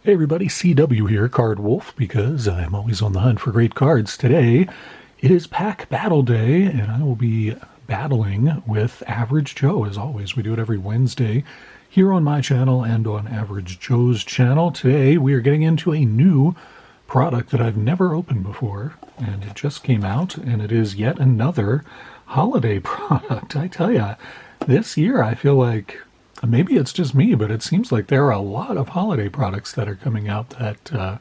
Hey everybody, CW here, Card Wolf, because I'm always on the hunt for great cards. Today, it is Pack Battle Day, and I will be battling with Average Joe. As always, we do it every Wednesday here on my channel and on Average Joe's channel. Today, we are getting into a new product that I've never opened before, and it just came out, and it is yet another holiday product. I tell ya, this year I feel like maybe it's just me, but it seems like there are a lot of holiday products that are coming out that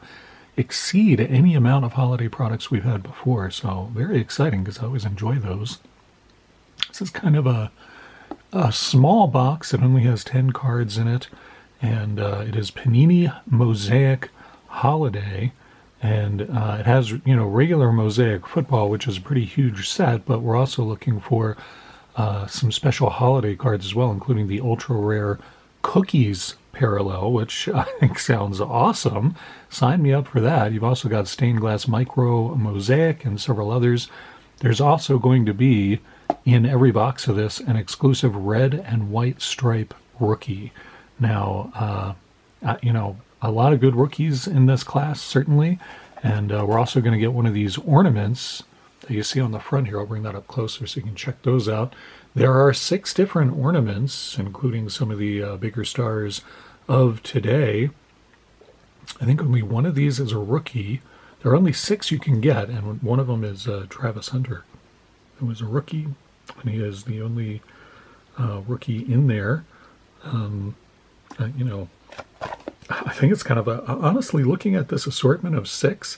exceed any amount of holiday products we've had before. So very exciting because I always enjoy those. This is kind of a small box. It only has 10 cards in it, and it is Panini Mosaic Holiday. And it has, regular Mosaic Football, which is a pretty huge set, but we're also looking for some special holiday cards as well, including the ultra rare Cookies parallel, which I think sounds awesome. Sign me up for that. You've also got Stained Glass Micro Mosaic and several others. There's also going to be, in every box of this, an exclusive red and white stripe rookie. Now, a lot of good rookies in this class, certainly. And we're also going to get one of these ornaments that you see on the front here. I'll bring that up closer so you can check those out. There are 6 different ornaments, including some of the bigger stars of today. I think only one of these is a rookie. There are only 6 you can get, and one of them is Travis Hunter, who is a rookie, and he is the only rookie in there. I think it's kind of honestly, looking at this assortment of 6,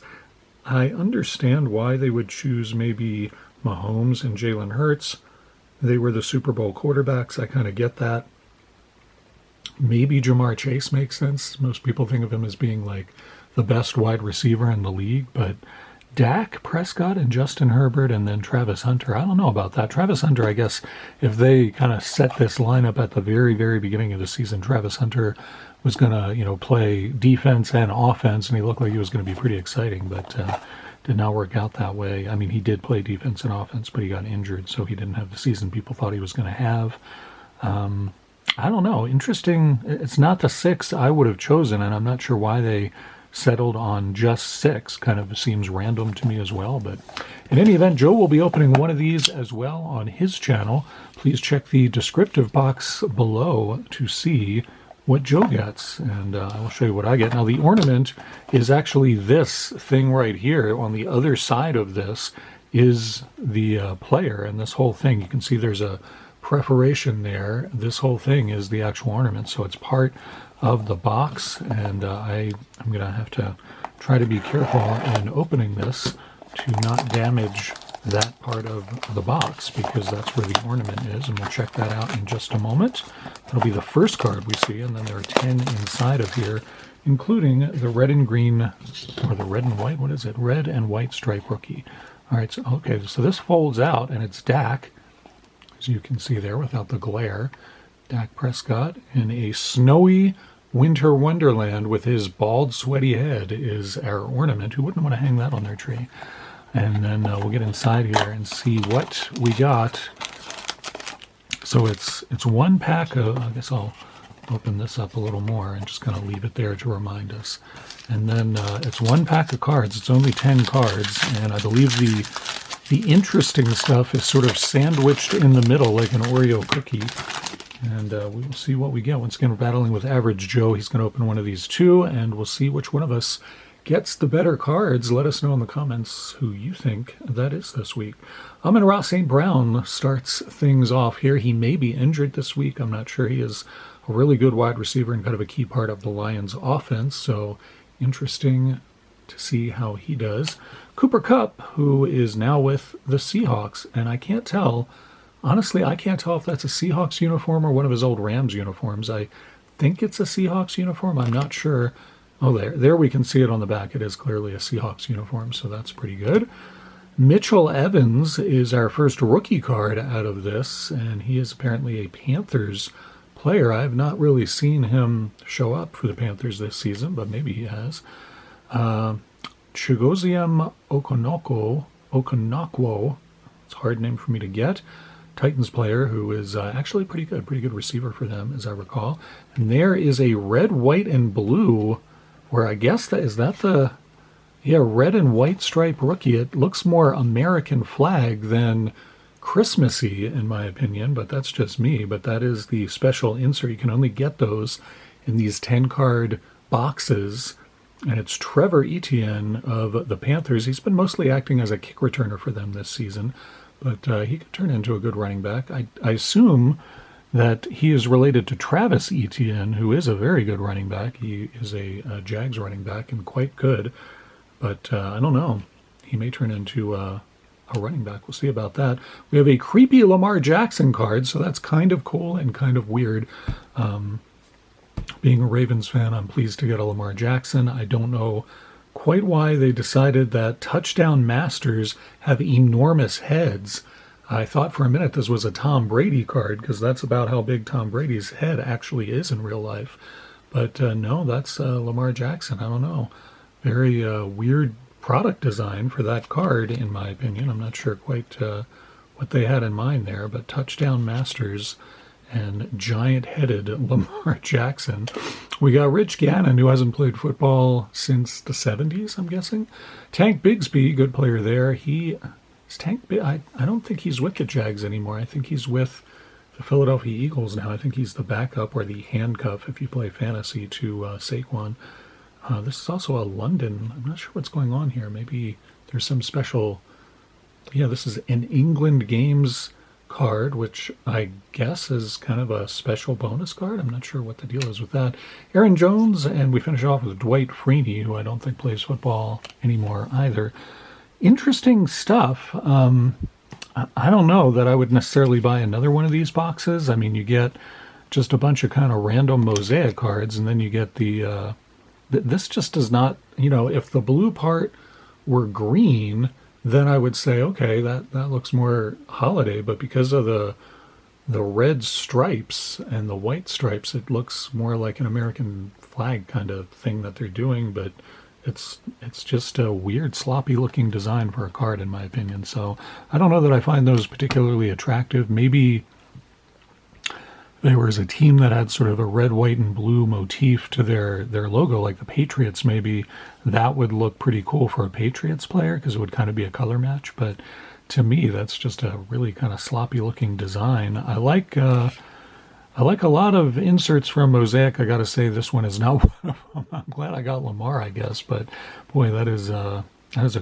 I understand why they would choose maybe Mahomes and Jalen Hurts. They were the Super Bowl quarterbacks. I kind of get that. Maybe Jamar Chase makes sense. Most people think of him as being like the best wide receiver in the league, but Dak Prescott and Justin Herbert and then Travis Hunter, I don't know about that. Travis Hunter, I guess, if they kind of set this lineup at the very, very beginning of the season, Travis Hunter was going to, play defense and offense, and he looked like he was going to be pretty exciting, but did not work out that way. I mean, he did play defense and offense, but he got injured, so he didn't have the season people thought he was going to have. I don't know. Interesting. It's not the 6 I would have chosen, and I'm not sure why they settled on just 6. Kind of seems random to me as well, but in any event, Joe will be opening one of these as well on his channel. Please check the descriptive box below to see what Joe gets, and I will show you what I get. Now, the ornament is actually this thing right here. On the other side of this is the player, and this whole thing, you can see there's a perforation there. This whole thing is the actual ornament, so it's part of the box, and I'm going to have to try to be careful in opening this to not damage that part of the box, because that's where the ornament is, and we'll check that out in just a moment. That'll be the first card we see, and then there are 10 inside of here, including the red and green, or the red and white, what is it? Red and white stripe rookie. All right, so this folds out, and it's Dak, as you can see there without the glare. Dak Prescott in a snowy winter wonderland with his bald, sweaty head is our ornament. Who wouldn't want to hang that on their tree? And then we'll get inside here and see what we got. So it's one pack of, I guess I'll open this up a little more and just kind of leave it there to remind us. And then it's one pack of cards. It's only 10 cards, and I believe the interesting stuff is sort of sandwiched in the middle like an Oreo cookie. And we will see what we get. Once again, we're battling with Average Joe. He's going to open one of these too, and we'll see which one of us gets the better cards. Let us know in the comments who you think that is this week. Amon-Ra St. Brown starts things off here. He may be injured this week. I'm not sure. He is a really good wide receiver and kind of a key part of the Lions offense, so interesting to see how he does. Cooper Kupp, who is now with the Seahawks, and I can't tell, honestly, I can't tell if that's a Seahawks uniform or one of his old Rams uniforms. I think it's a Seahawks uniform. I'm not sure. Oh, there we can see it on the back. It is clearly a Seahawks uniform, so that's pretty good. Mitchell Evans is our first rookie card out of this, and he is apparently a Panthers player. I have not really seen him show up for the Panthers this season, but maybe he has. Chigoziem Okonokwo, it's a hard name for me to get. Titans player who is actually pretty good receiver for them, as I recall. And there is a red, white, and blue where I guess that is that the yeah, red and white stripe rookie. It looks more American flag than Christmassy in my opinion, but that's just me. But that is the special insert. You can only get those in these 10 card boxes. And it's Trevor Etienne of the Panthers. He's been mostly acting as a kick returner for them this season, but he could turn into a good running back. I assume that he is related to Travis Etienne, who is a very good running back. He is a Jags running back and quite good, but I don't know. He may turn into a running back. We'll see about that. We have a creepy Lamar Jackson card, so that's kind of cool and kind of weird. Being a Ravens fan, I'm pleased to get a Lamar Jackson. I don't know quite why they decided that touchdown masters have enormous heads. I thought for a minute this was a Tom Brady card because that's about how big Tom Brady's head actually is in real life. But no, that's Lamar Jackson. I don't know. Very weird product design for that card, in my opinion. I'm not sure quite what they had in mind there, but touchdown masters and giant-headed Lamar Jackson. We got Rich Gannon, who hasn't played football since the 70s, I'm guessing. Tank Bigsby, good player there. I don't think he's with the Jags anymore. I think he's with the Philadelphia Eagles now. I think he's the backup or the handcuff, if you play fantasy, to Saquon. This is also a London. I'm not sure what's going on here. Maybe there's some special... Yeah, this is an England Games card, which I guess is kind of a special bonus card. I'm not sure what the deal is with that. Aaron Jones, and we finish off with Dwight Freeney, who I don't think plays football anymore either. Interesting stuff. I don't know that I would necessarily buy another one of these boxes. I mean, you get just a bunch of kind of random Mosaic cards, and then you get the... this just does not... if the blue part were green, then I would say, okay, that looks more holiday, but because of the red stripes and the white stripes, it looks more like an American flag kind of thing that they're doing, but it's just a weird, sloppy-looking design for a card, in my opinion. So I don't know that I find those particularly attractive. Maybe there was a team that had sort of a red, white, and blue motif to their logo, like the Patriots. Maybe that would look pretty cool for a Patriots player because it would kind of be a color match. But to me, that's just a really kind of sloppy-looking design. I like a lot of inserts from Mosaic. I got to say, this one is not one of them. I'm glad I got Lamar, I guess. But boy, that is a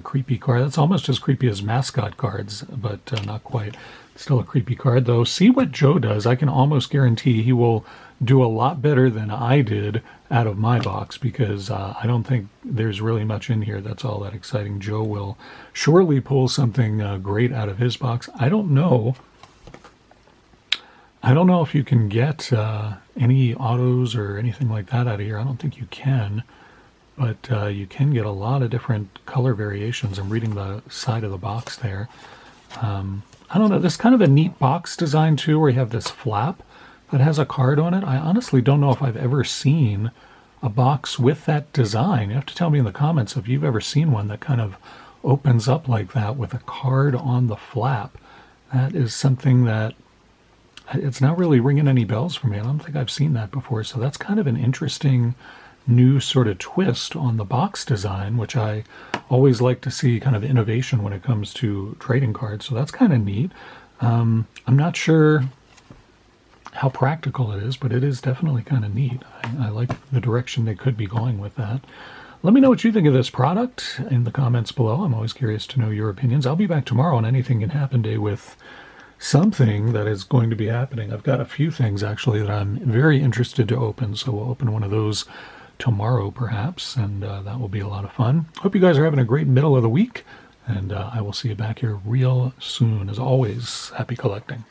creepy card. That's almost as creepy as mascot cards, but not quite. Still a creepy card, though. See what Joe does. I can almost guarantee he will do a lot better than I did out of my box because I don't think there's really much in here that's all that exciting. Joe will surely pull something great out of his box. I don't know if you can get any autos or anything like that out of here. I don't think you can, but you can get a lot of different color variations. I'm reading the side of the box there. I don't know, this kind of a neat box design too, where you have this flap that has a card on it. I honestly don't know if I've ever seen a box with that design. You have to tell me in the comments if you've ever seen one that kind of opens up like that with a card on the flap. That is something that it's not really ringing any bells for me. I don't think I've seen that before. So that's kind of an interesting new sort of twist on the box design, which I always like to see kind of innovation when it comes to trading cards. So that's kind of neat. I'm not sure how practical it is, but it is definitely kind of neat. I like the direction they could be going with that. Let me know what you think of this product in the comments below. I'm always curious to know your opinions. I'll be back tomorrow on Anything Can Happen Day with something that is going to be happening. I've got a few things actually that I'm very interested to open, so we'll open one of those tomorrow perhaps, and that will be a lot of fun. Hope you guys are having a great middle of the week, and I will see you back here real soon. As always, happy collecting.